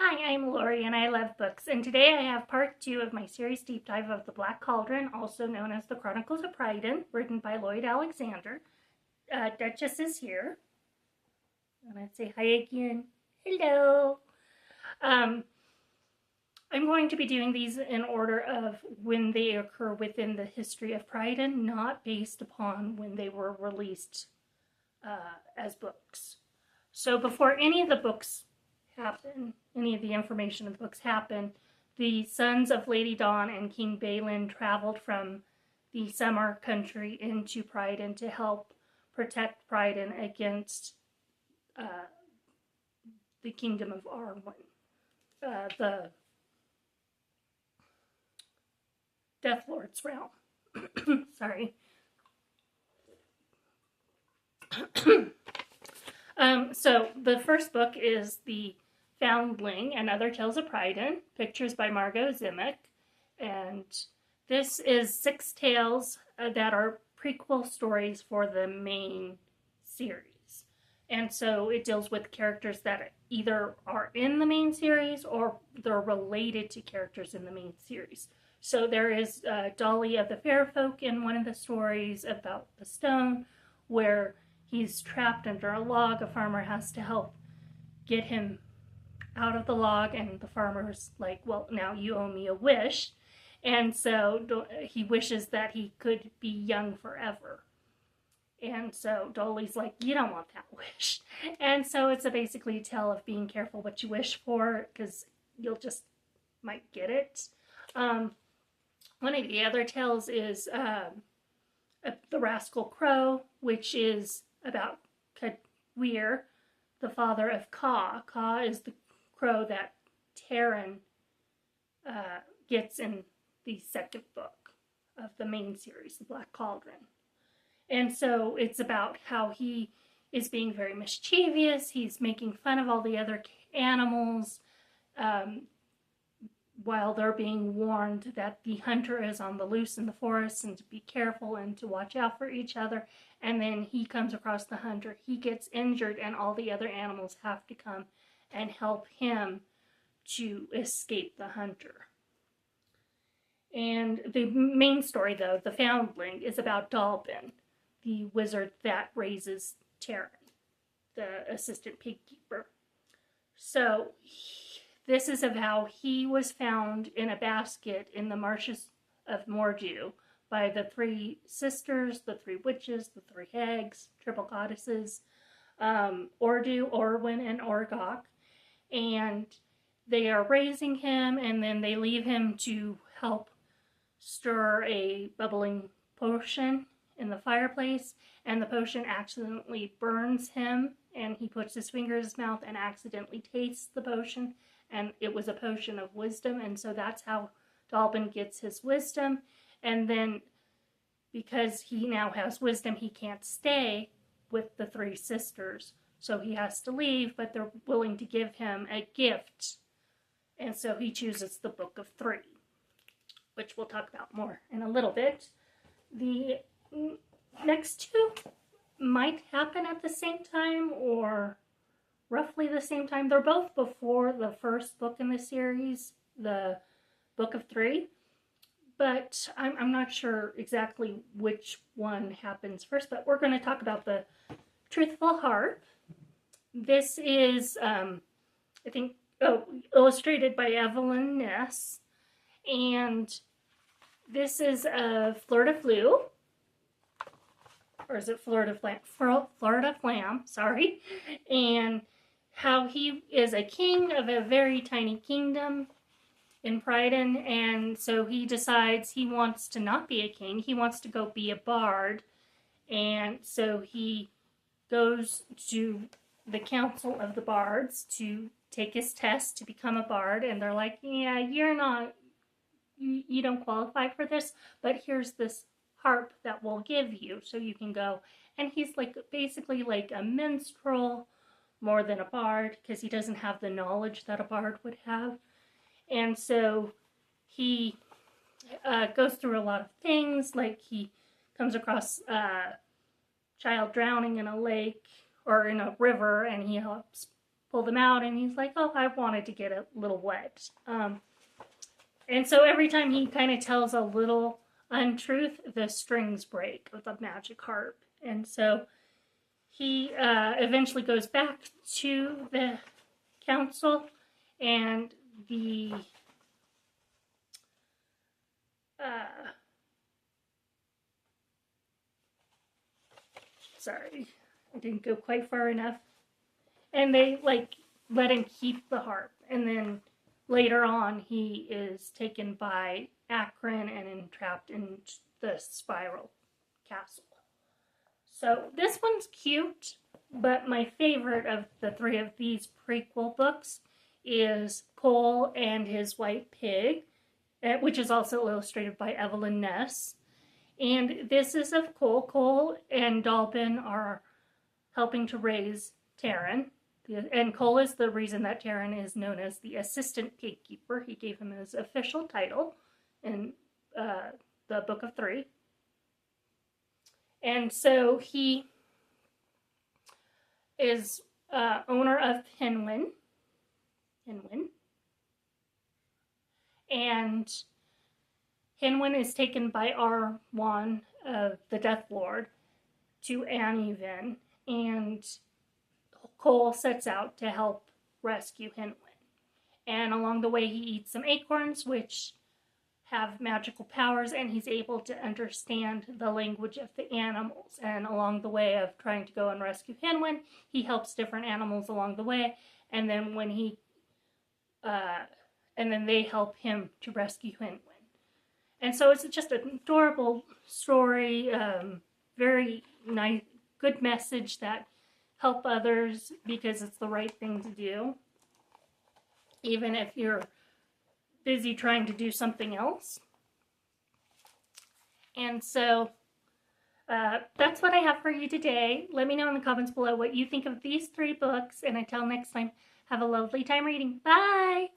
Hi, I'm Lori and I love books, and today I have part 2 of my series deep dive of the Black Cauldron, also known as the Chronicles of Prydain, written by Lloyd Alexander. Duchess is here, and I'd say hi again. Hello! Um, I'm going to be doing these in order of when they occur within the history of Prydain, not based upon when they were released as books. So before any of the books happen, any of the information of the books happen, the sons of Lady Dawn and King Balin traveled from the Summer Country into Prydain to help protect Prydain against the Kingdom of Arwen, the Death Lord's realm. Sorry. So the first book is the Foundling and Other Tales of Prydain, pictures by Margot Zimick, and this is 6 tales that are prequel stories for the main series. And so it deals with characters that either are in the main series or they're related to characters in the main series. So there is Dolly of the Fair Folk in one of the stories about the stone, where he's trapped under a log. A farmer has to help get him out of the log, and the farmer's like, well, now you owe me a wish. And so he wishes that he could be young forever. And so Dolly's like, you don't want that wish. And so it's basically a tale of being careful what you wish for, because you'll just might get it. One of the other tales is The Rascal Crow, which is about Cadwir, the father of Coll. Coll is the crow that Taryn gets in the second book of the main series, the Black Cauldron. And so it's about how he is being very mischievous. He's making fun of all the other animals while they're being warned that the hunter is on the loose in the forest and to be careful and to watch out for each other. And then he comes across the hunter. He gets injured, and all the other animals have to come and help him to escape the hunter. And the main story, though, the Foundling, is about Dalbin, the wizard that raises Taryn, the assistant pigkeeper. So this is of how he was found in a basket in the marshes of Mordew by the 3 sisters, the 3 witches, the 3 hags, triple goddesses, Ordu, Orwyn, and Orgok. And they are raising him, and then they leave him to help stir a bubbling potion in the fireplace, and the potion accidentally burns him, and he puts his finger in his mouth and accidentally tastes the potion, and it was a potion of wisdom, and so that's how Dalbin gets his wisdom. And then because he now has wisdom, he can't stay with the 3 sisters, so he has to leave, but they're willing to give him a gift, and so he chooses the Book of 3, which we'll talk about more in a little bit. The next 2 might happen at the same time or roughly the same time. They're both before the first book in the series, the Book of 3, but I'm not sure exactly which one happens first, but we're going to talk about the Truthful Harp. This is, I think, illustrated by Evelyn Ness, and this is Fleur de Fleu, or is it Fleur de Flam? Fleur de Flam, sorry, and how he is a king of a very tiny kingdom in Prydain, and so he decides he wants to not be a king, he wants to go be a bard, and so he goes to the Council of the Bards to take his test to become a bard, and they're like, yeah, you don't qualify for this, but here's this harp that we'll give you so you can go. And he's like basically like a minstrel more than a bard, because he doesn't have the knowledge that a bard would have. And so he goes through a lot of things, like he comes across a child drowning in a lake or in a river, and he helps pull them out, and he's like, oh, I wanted to get a little wet. And so every time he kind of tells a little untruth, the strings break of the magic harp. And so he eventually goes back to the council, and the sorry, I didn't go quite far enough. And they let him keep the harp, and then later on he is taken by Akron and entrapped in the spiral castle. So this one's cute, but my favorite of the three of these prequel books is Coll and His White Pig, which is also illustrated by Evelyn Ness. And this is of Coll. Coll and Dalbin are helping to raise Taran. And Coll is the reason that Taran is known as the Assistant Pig Keeper. He gave him his official title in the Book of Three. And so he is owner of Hinwin. And Hinwin is taken by Arwan, the Death Lord, to Annivin, and Coll sets out to help rescue Hinwin. And along the way he eats some acorns, which have magical powers, and he's able to understand the language of the animals. And along the way of trying to go and rescue Hinwin, he helps different animals along the way, and then they help him to rescue Hinwin. And so it's just an adorable story, very nice, good message that help others because it's the right thing to do, even if you're busy trying to do something else. And so that's what I have for you today. Let me know in the comments below what you think of these three books, and until next time, have a lovely time reading. Bye!